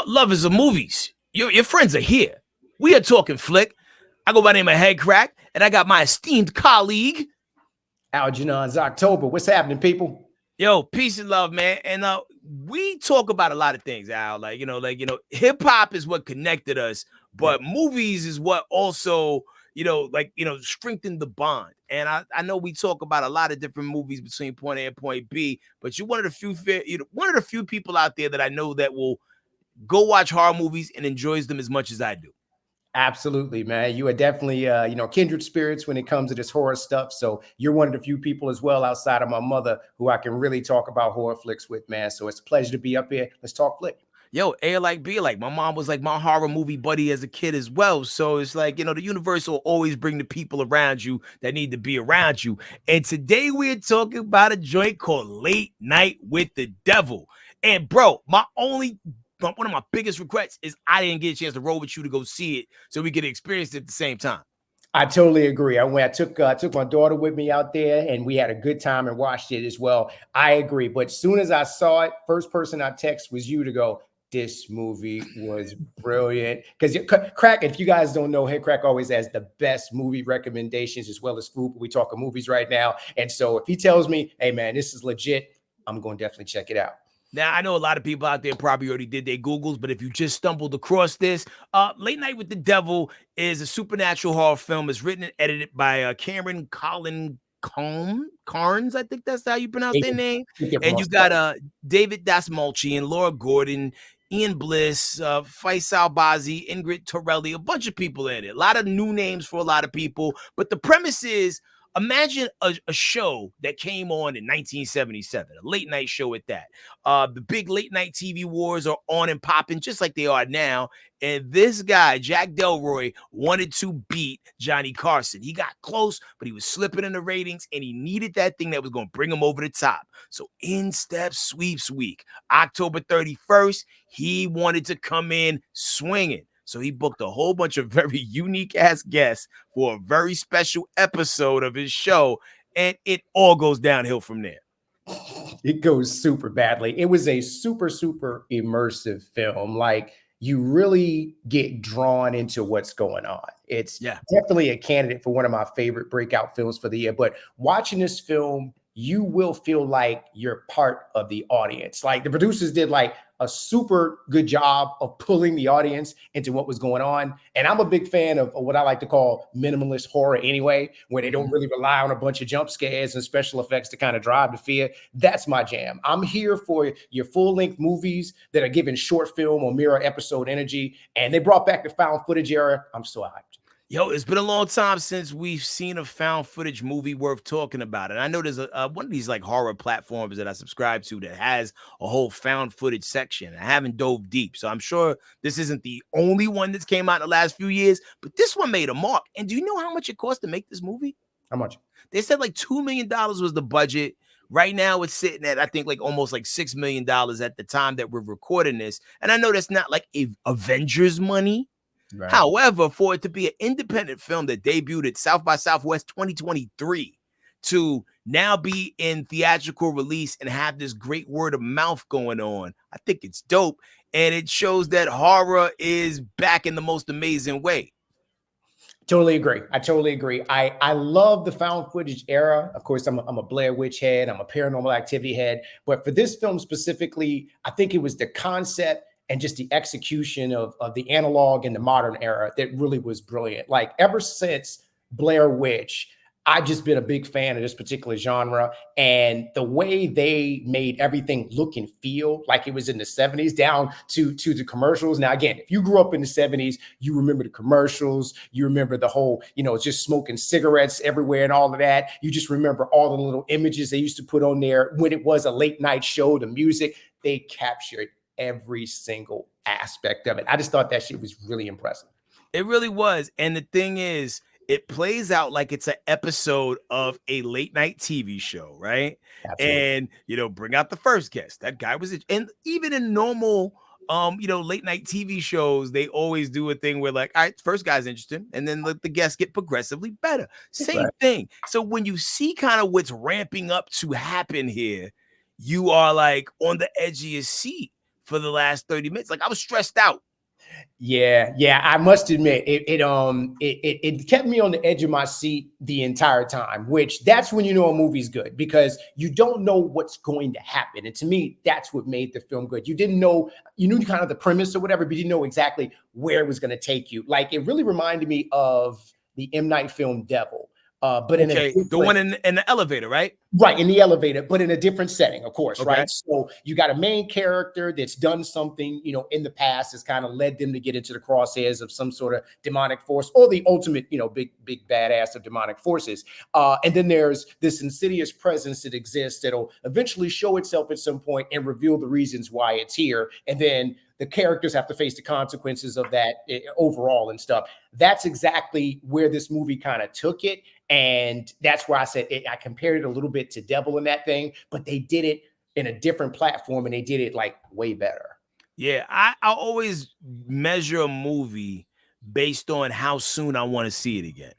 Lovers of movies, your friends are here. We are talking flick. I go by the name of Headkrack, and I got my esteemed colleague. Algernon's October. What's happening, people? Yo, peace and love, man. And we talk about a lot of things, Al. Hip hop is what connected us, but movies is what also, strengthened the bond. And I know we talk about a lot of different movies between point A and point B, but you're one of the few people out there that I know that will go watch horror movies and enjoys them as much as I do. Absolutely, man. You are definitely, kindred spirits when it comes to this horror stuff. So you're one of the few people as well outside of my mother who I can really talk about horror flicks with, man. So it's a pleasure to be up here. Let's talk flick. Yo, A like B like. My mom was like my horror movie buddy as a kid as well. So it's like, the universe will always bring the people around you that need to be around you. And today we're talking about a joint called Late Night with the Devil. And bro, one of my biggest regrets is I didn't get a chance to roll with you to go see it so we could experience it at the same time. I totally agree. I took my daughter with me out there, and we had a good time and watched it as well. I agree. But as soon as I saw it, first person I text was you to go, this movie was brilliant. Because Crack, if you guys don't know, Headkrack always has the best movie recommendations as well as food. We talking movies right now. And so if he tells me, hey, man, this is legit, I'm going to definitely check it out. Now, I know a lot of people out there probably already did their Googles, but if you just stumbled across this, Late Night with the Devil is a supernatural horror film. It's written and edited by Cameron Colin Carnes. I think that's how you pronounce their name. And you got David Dasmulchi and Laura Gordon, Ian Bliss, Faisal Bazi, Ingrid Torelli, a bunch of people in it. A lot of new names for a lot of people. But the premise is, imagine a show that came on in 1977, a late night show at that. The big late night TV wars are on and popping just like they are now. And this guy, Jack Delroy, wanted to beat Johnny Carson. He got close, but he was slipping in the ratings, and he needed that thing that was going to bring him over the top. So in steps Sweeps Week, October 31st, he wanted to come in swinging. So he booked a whole bunch of very unique-ass guests for a very special episode of his show, and it all goes downhill from there. It goes super badly. It was a super, super immersive film. Like, you really get drawn into what's going on. It's definitely a candidate for one of my favorite breakout films for the year. But watching this film, you will feel like you're part of the audience. Like, the producers did like a super good job of pulling the audience into what was going on. And I'm a big fan of what I like to call minimalist horror anyway, where they don't really rely on a bunch of jump scares and special effects to kind of drive the fear. That's my jam. I'm here for your full-length movies that are giving short film or mirror episode energy. And they brought back the found footage era. I'm so hyped. Yo, it's been a long time since we've seen a found footage movie worth talking about. And I know there's one of these like horror platforms that I subscribe to that has a whole found footage section. I haven't dove deep, so I'm sure this isn't the only one that's came out in the last few years, but this one made a mark. And do you know how much it cost to make this movie? How much? They said like $2 million was the budget. Right now it's sitting at, I think, like almost like $6 million at the time that we're recording this. And I know that's not like Avengers money. Right. However, for it to be an independent film that debuted at South by Southwest 2023 to now be in theatrical release and have this great word of mouth going on, I think it's dope. And it shows that horror is back in the most amazing way. Totally agree. I totally agree. I love the found footage era. Of course, I'm a Blair Witch head. I'm a Paranormal Activity head. But for this film specifically, I think it was the concept and just the execution of the analog and the modern era that really was brilliant. Like, ever since Blair Witch, I've just been a big fan of this particular genre, and the way they made everything look and feel like it was in the 70s down to the commercials. Now, again, if you grew up in the 70s, you remember the commercials, you remember the whole, just smoking cigarettes everywhere and all of that. You just remember all the little images they used to put on there when it was a late night show, the music. They captured every single aspect of it. I just thought that shit was really impressive. It really was. And the thing is, it plays out like it's an episode of a late night TV show, right? Absolutely. And, bring out the first guest. That guy was, and even in normal, late night TV shows, they always do a thing where like, all right, first guy's interesting, and then let the guests get progressively better. Same thing. So when you see kind of what's ramping up to happen here, you are like on the edge of your seat for the last 30 minutes. Like I was stressed out. Yeah. I must admit, it kept me on the edge of my seat the entire time. Which that's when you know a movie's good, because you don't know what's going to happen. And to me, that's what made the film good. You didn't know, you knew kind of the premise or whatever, but you didn't know exactly where it was going to take you. Like it really reminded me of the M. Night film Devil, but in a Okay, the different. one in the elevator, right? Right, in the elevator, but in a different setting, of course, Okay. right? So you got a main character that's done something, in the past that's kind of led them to get into the crosshairs of some sort of demonic force, or the ultimate, big badass of demonic forces. And then there's this insidious presence that exists that'll eventually show itself at some point and reveal the reasons why it's here. And then the characters have to face the consequences of that overall and stuff. That's exactly where this movie kind of took it. And that's why I said I compared it a little bit to Devil in that thing, but they did it in a different platform and they did it like way better. Yeah, I always measure a movie based on how soon I want to see it again.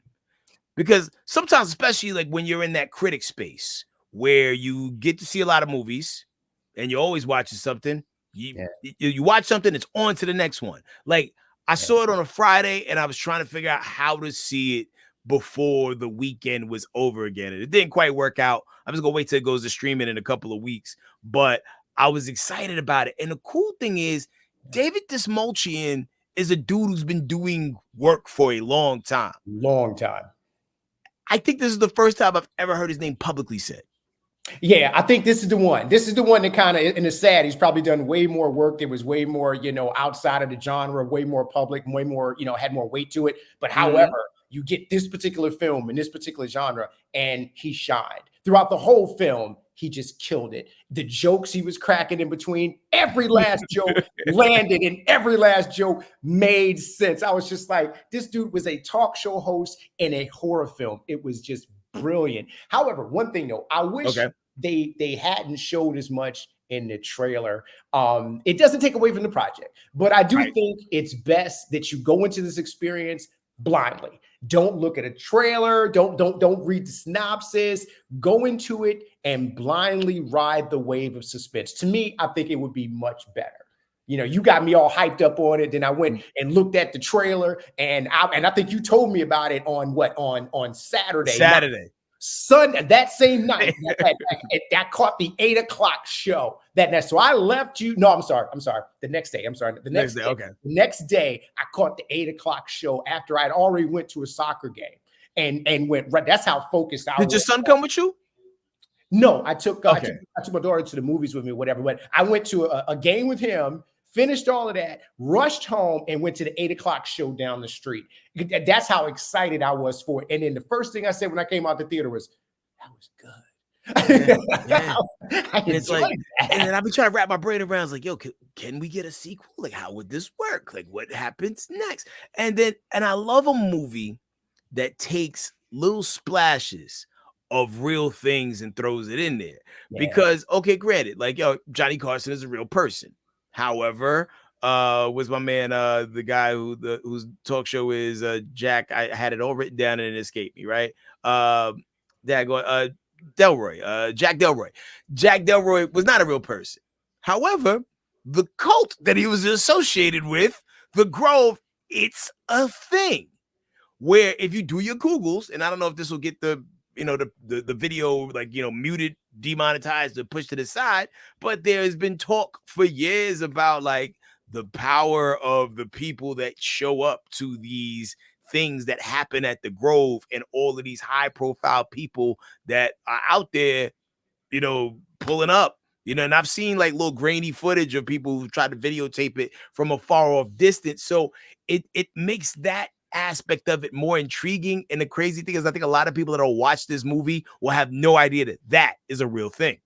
Because sometimes, especially like when you're in that critic space where you get to see a lot of movies and you're always watching something, you watch something, it's on to the next one. Like I saw it on a Friday and I was trying to figure out how to see it before the weekend was over again. And it didn't quite work out. I'm just gonna wait till it goes to streaming in a couple of weeks. But I was excited about it. And the cool thing is, David Dismulchian is a dude who's been doing work for a long time. Long time. I think this is the first time I've ever heard his name publicly said. Yeah, I think this is the one. This is the one that kind of, and it's sad, he's probably done way more work. There was way more, outside of the genre, way more public, way more, had more weight to it. But however, you get this particular film in this particular genre, and he shined. Throughout the whole film, he just killed it. The jokes he was cracking in between, every last joke landed and every last joke made sense. I was just like, this dude was a talk show host in a horror film. It was just brilliant. However, one thing though, I wish they hadn't showed as much in the trailer. It doesn't take away from the project, but I do think it's best that you go into this experience blindly. Don't look at a trailer. Don't read the synopsis. Go into it and blindly ride the wave of suspense. To me, I think it would be much better. You got me all hyped up on it. Then I went and looked at the trailer, and I think you told me about it on Saturday. Sunday, that same night, that caught the 8 o'clock show. So I left you. No, I'm sorry. The next day. The next day. Okay. The next day, I caught the 8 o'clock show after I'd already went to a soccer game and went right. That's how focused I was. Did your son come with you? No, I took my daughter to the movies with me, whatever. But I went to a game with him. Finished all of that, rushed home, and went to the 8 o'clock show down the street. That's how excited I was for it. And then the first thing I said when I came out the theater was, "That was good." Yeah. And it's like, and then I've been trying to wrap my brain around. It's like, yo, can we get a sequel? Like, how would this work? Like, what happens next? And I love a movie that takes little splashes of real things and throws it in there. Because, okay, granted, like, yo, Johnny Carson is a real person. However, was my man the guy whose talk show is Jack? I had it all written down and it escaped me, right? Delroy, Jack Delroy. Jack Delroy was not a real person. However, the cult that he was associated with, the Grove, it's a thing. Where if you do your Googles, and I don't know if this will get the video muted, demonetized, or pushed to the side, but there's been talk for years about like the power of the people that show up to these things that happen at the Grove, and all of these high profile people that are out there, pulling up, and I've seen like little grainy footage of people who try to videotape it from a far off distance. So it makes that aspect of it more intriguing. And the crazy thing is, I think a lot of people that will watch this movie will have no idea that is a real thing.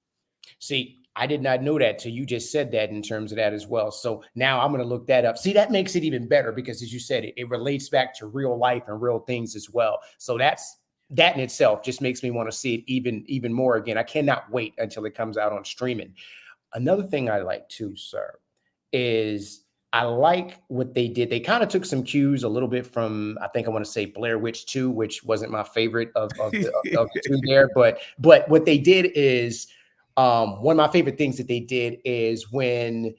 See, I did not know that till you just said that in terms of that as well. So now I'm going to look that up. See, that makes it even better because, as you said, it relates back to real life and real things as well. So that in itself just makes me want to see it even more again. I cannot wait until it comes out on streaming. Another thing I like too, sir, is I like what they did. They kind of took some cues a little bit from, I think I want to say Blair Witch 2, which wasn't my favorite of the two there. But what they did is, one of my favorite things that they did is when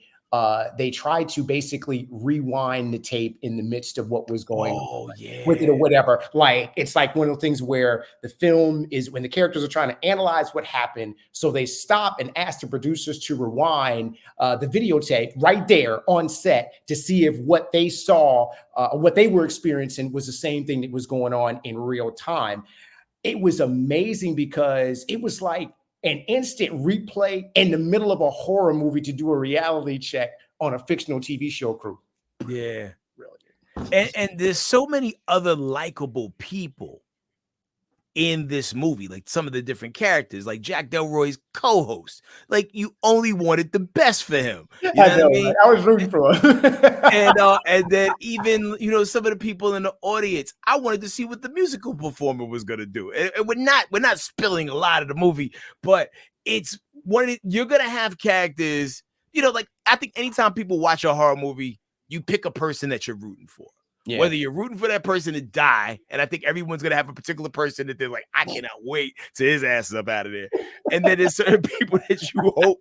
they tried to basically rewind the tape in the midst of what was going on Oh with it or yeah. whatever. Like, it's like one of the things where the film is when the characters are trying to analyze what happened. So they stop and ask the producers to rewind the videotape right there on set to see if what they saw, what they were experiencing was the same thing that was going on in real time. It was amazing because it was like an instant replay in the middle of a horror movie to do a reality check on a fictional TV show crew. Yeah. Brilliant. And there's so many other likable people in this movie, like some of the different characters, like Jack Delroy's co-host. Like, you only wanted the best for him. You I know what I know, mean? right? I was rooting for him. And then even, some of the people in the audience, I wanted to see what the musical performer was gonna do. And we're not spilling a lot of the movie, but it's you're gonna have characters, like, I think anytime people watch a horror movie, you pick a person that you're rooting for. Yeah. Whether you're rooting for that person to die, and I think everyone's gonna have a particular person that they're like, I cannot wait till his ass is up out of there. And then there's certain people that you hope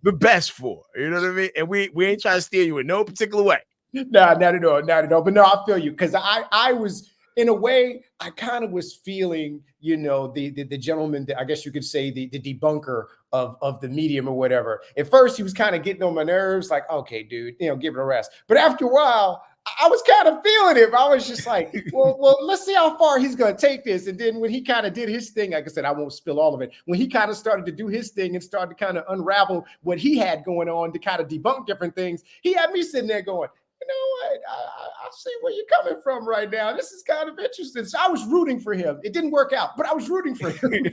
the best for. You know what I mean? And we ain't trying to steer you in no particular way. No, not at all, not at all. But no, I feel you because I was in a way I kind of was feeling, the gentleman that I guess you could say the debunker of the medium or whatever. At first, he was kind of getting on my nerves, like, okay, dude, give it a rest. But after a while, I was kind of feeling him. I was just like, well, let's see how far he's going to take this. And then when he kind of did his thing, like I said, I won't spill all of it. When he kind of started to do his thing and started to kind of unravel what he had going on to kind of debunk different things, he had me sitting there going, you know what? I see where you're coming from right now. This is kind of interesting. So I was rooting for him. It didn't work out, but I was rooting for him.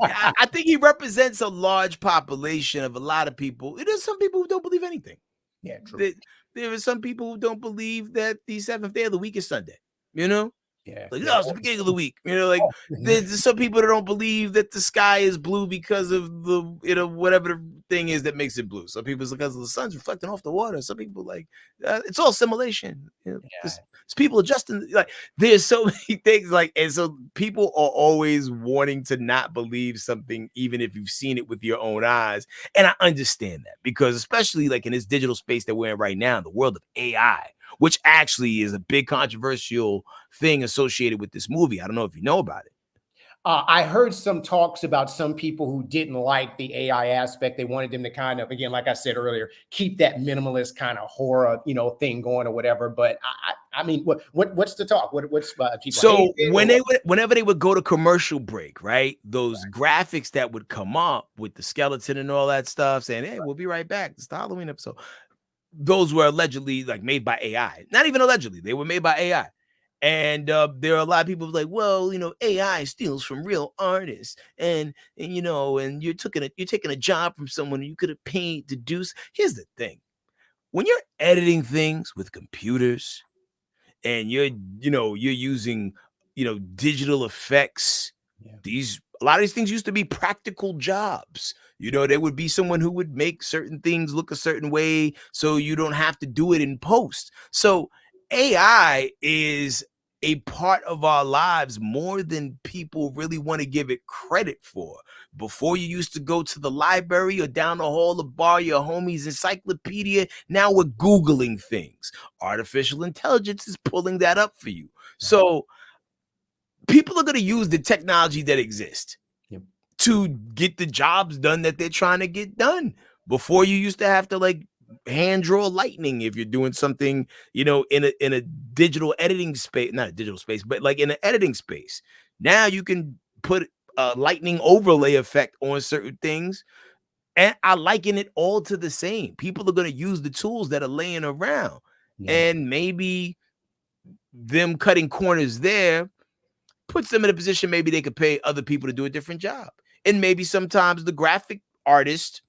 I think he represents a large population of a lot of people. There's some people who don't believe anything. Yeah, true. There are some people who don't believe that the seventh day of the week is Sunday. Yeah. Like, Yeah. no, it's the beginning of the week. Like, Oh, there's some people that don't believe that the sky is blue because of the, whatever the thing is that makes it blue. Some people it's because of the sun's reflecting off the water. Some people like it's all simulation. It's people adjusting. Like, there's so many things. Like, and so people are always wanting to not believe something, even if you've seen it with your own eyes. And I understand that because, especially like in this digital space that we're in right now, the world of AI, which actually is a big controversial thing associated with this movie. I don't know if you know about it. I heard some talks about some people who didn't like the AI aspect. They wanted them to kind of, again, like I said earlier, keep that minimalist kind of horror, thing going or whatever. But I mean, what's the talk? What's people? So whenever they would go to commercial break, right? Those graphics that would come up with the skeleton and all that stuff, saying, "Hey, we'll be right back. It's the Halloween episode." Those were allegedly like made by AI. Not even allegedly, they were made by AI. And there are a lot of people like, well, AI steals from real artists, and you're taking a job from someone you could have paid to do. Here's the thing: when you're editing things with computers, and you're using digital effects, a lot of these things used to be practical jobs. There would be someone who would make certain things look a certain way so you don't have to do it in post. So AI is a part of our lives more than people really want to give it credit for. Before, you used to go to the library or down the hall to borrow your homie's encyclopedia. Now we're Googling things. Artificial intelligence is pulling that up for you. So people are going to use the technology that exists to get the jobs done that they're trying to get done. Before, you used to have to like hand draw lightning if you're doing something, in a digital editing space, not a digital space, but like in an editing space. Now you can put a lightning overlay effect on certain things. And I liken it all to the same. People are going to use the tools that are laying around. And maybe them cutting corners there puts them in a position maybe they could pay other people to do a different job. And maybe sometimes the graphic artist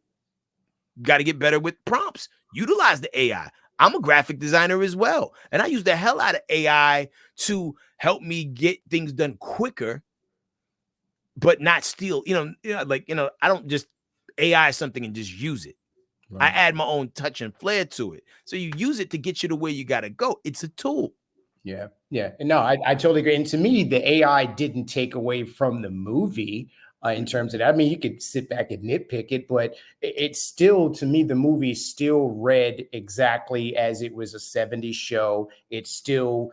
got to get better with prompts. Utilize the AI. I'm a graphic designer as well. And I use the hell out of AI to help me get things done quicker, but not steal, I don't just AI something and just use it. I add my own touch and flair to it. So you use it to get you to where you got to go. It's a tool. Yeah. And no, I totally agree. And to me, the AI didn't take away from the movie. in terms of that. I mean, you could sit back and nitpick it, but it's still, to me, the movie still read exactly as it was a 70s show. It still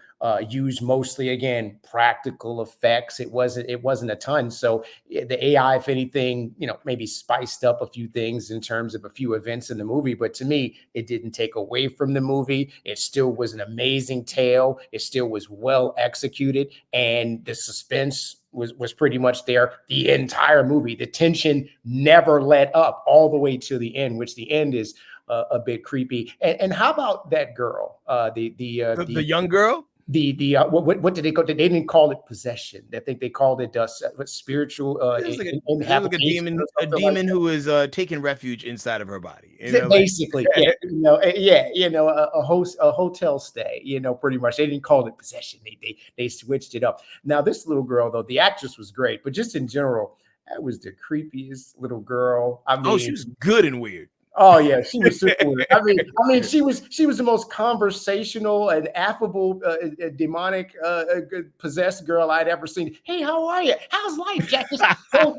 used mostly, again, practical effects. It wasn't a ton. So the AI, if anything, maybe spiced up a few things in terms of a few events in the movie. But to me, it didn't take away from the movie. It still was an amazing tale. It still was well executed, and the suspense was pretty much there the entire movie. The tension never let up all the way to the end, which the end is a bit creepy. And how about that girl? The young girl. What did they call it? They didn't call it possession. I think they called it spiritual. It was like a demon who is taking refuge inside of her body. Basically, a hotel stay. Pretty much. They didn't call it possession. They switched it up. Now, this little girl, though, the actress was great, but just in general, that was the creepiest little girl. I mean, she was good and weird. Oh yeah, she was super weird. I mean, she was the most conversational and affable, demonic, possessed girl I'd ever seen. Hey, how are you? How's life, Jack? Just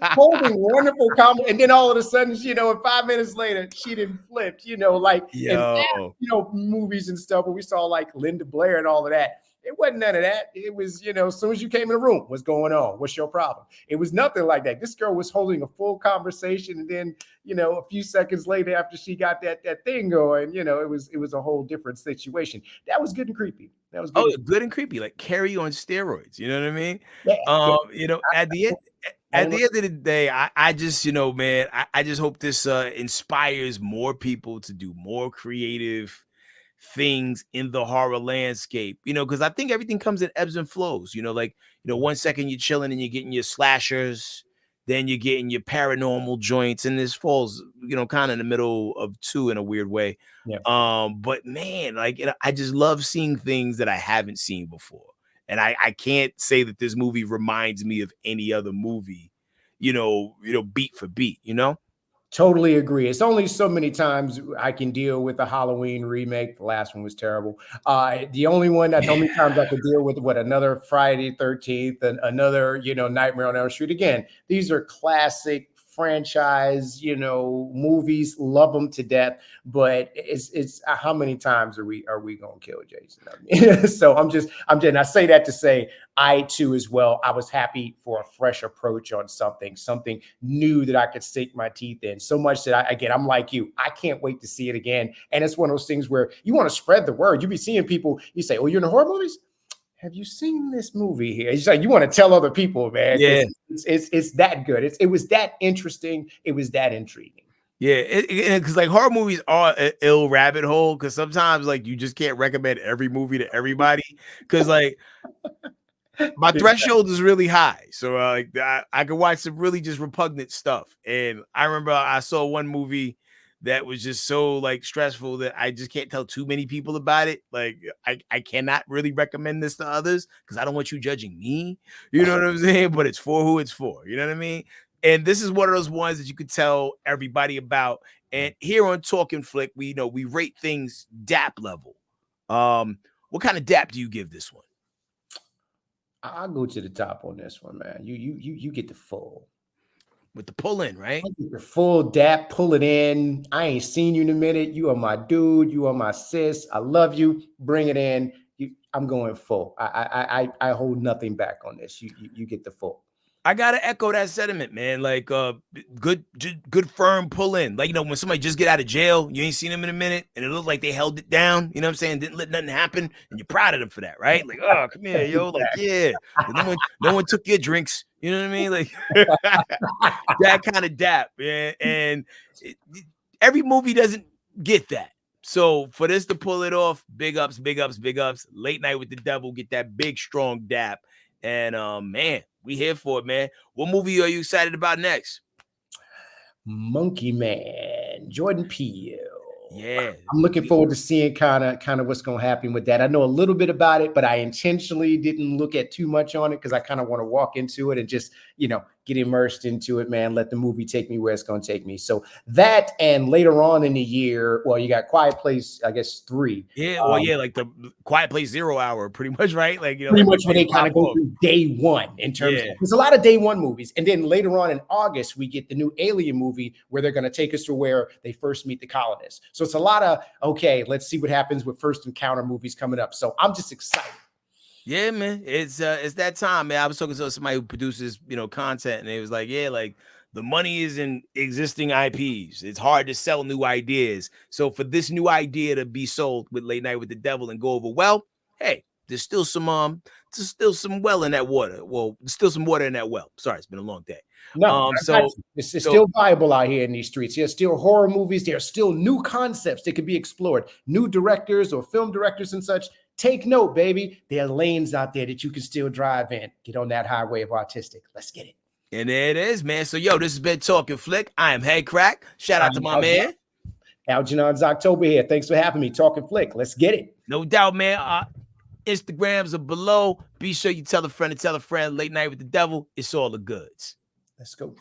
holding wonderful comment, and then all of a sudden, 5 minutes later, she didn't flip. Like in past, movies and stuff where we saw like Linda Blair and all of that. It wasn't none of that. It was, as soon as you came in the room, what's going on? What's your problem? It was nothing like that. This girl was holding a full conversation, and then, a few seconds later, after she got that thing going, it was a whole different situation. That was good and creepy. That was good. Good and creepy, like Carrie on steroids. You know what I mean? Yeah. At the end of the day, I just, man, I just hope this inspires more people to do more creative things in the horror landscape, because I think everything comes in ebbs and flows. 1 second you're chilling and you're getting your slashers, then you're getting your paranormal joints, and this falls, kind of in the middle of two in a weird way. Yeah. But man, like, I just love seeing things that I haven't seen before, and I can't say that this movie reminds me of any other movie, beat for beat. Totally agree. It's only so many times I can deal with a Halloween remake. The last one was terrible. The only times I could deal with another Friday 13th and another, Nightmare on Elm Street. Again, these are classic franchise, movies. Love them to death. But it's how many times are we gonna kill Jason? I mean, so I say that to say I too as well. I was happy for a fresh approach on something new that I could sink my teeth in. So much that I'm like you. I can't wait to see it again. And it's one of those things where you want to spread the word. You be seeing people. You say, "Oh, you're in the horror movies? Have you seen this movie here?" It's like you want to tell other people, man. Yeah, it's that good. It was that interesting. It was that intriguing. Yeah, because like horror movies are an ill rabbit hole, because sometimes like you just can't recommend every movie to everybody, because like my threshold is really high. So I could watch some really just repugnant stuff. And I remember I saw one movie that was just so like stressful that I just can't tell too many people about it. Like I cannot really recommend this to others because I don't want you judging me. You know what I'm saying? But it's for who it's for. You know what I mean? And this is one of those ones that you could tell everybody about. And here on Talking Flick, we rate things DAP level. What kind of DAP do you give this one? I'll go to the top on this one, man. You get the full. With the pull in, right? I get the full DAP, pull it in. I ain't seen you in a minute. You are my dude. You are my sis. I love you. Bring it in. I'm going full. I hold nothing back on this. You get the full. I gotta echo that sentiment, man. Like, good firm pull in. Like, when somebody just get out of jail, you ain't seen them in a minute, and it looked like they held it down. You know what I'm saying? Didn't let nothing happen, and you're proud of them for that, right? Like, oh, come here, yo. Like, yeah. No one took your drinks. You know what I mean? Like that kind of DAP, man. And every movie doesn't get that. So for this to pull it off, big ups, big ups, big ups. Late Night with the Devil, get that big, strong DAP. And man, we here for it, man. What movie are you excited about next? Monkey Man, Jordan Peele. Yeah, I'm looking forward to seeing kind of what's going to happen with that. I know a little bit about it, but I intentionally didn't look at too much on it because I kind of want to walk into it and just get immersed into it, man. Let the movie take me where it's going to take me. So that, and later on in the year, well, you got Quiet Place, I guess 3. Yeah, well, yeah, like the Quiet Place 0 hour, pretty much, right? Like, Pretty like much when they kind pop of go off. through day one in terms Yeah. of, there's a lot of day one movies. And then later on in August, we get the new Alien movie where they're going to take us to where they first meet the colonists. So it's a lot of, okay, let's see what happens with first encounter movies coming up. So I'm just excited. Yeah, man. It's that time, man. I was talking to somebody who produces, content, and they was like, yeah, like the money is in existing IPs. It's hard to sell new ideas. So for this new idea to be sold with Late Night with the Devil and go over well, hey, there's still some well in that water. Well, there's still some water in that well. Sorry, it's been a long day. No, So it's still viable out here in these streets. There's still horror movies. There are still new concepts that could be explored. New directors or film directors and such. Take note, baby. There are lanes out there that you can still drive in. Get on that highway of artistic. Let's get it. And there it is, man. So, this has been Talking Flick. I am Headkrack. Shout out to my man. Algernon's October here. Thanks for having me. Talking Flick. Let's get it. No doubt, man. Instagrams are below. Be sure you tell a friend to tell a friend. Late Night with the Devil. It's all the goods. Let's go.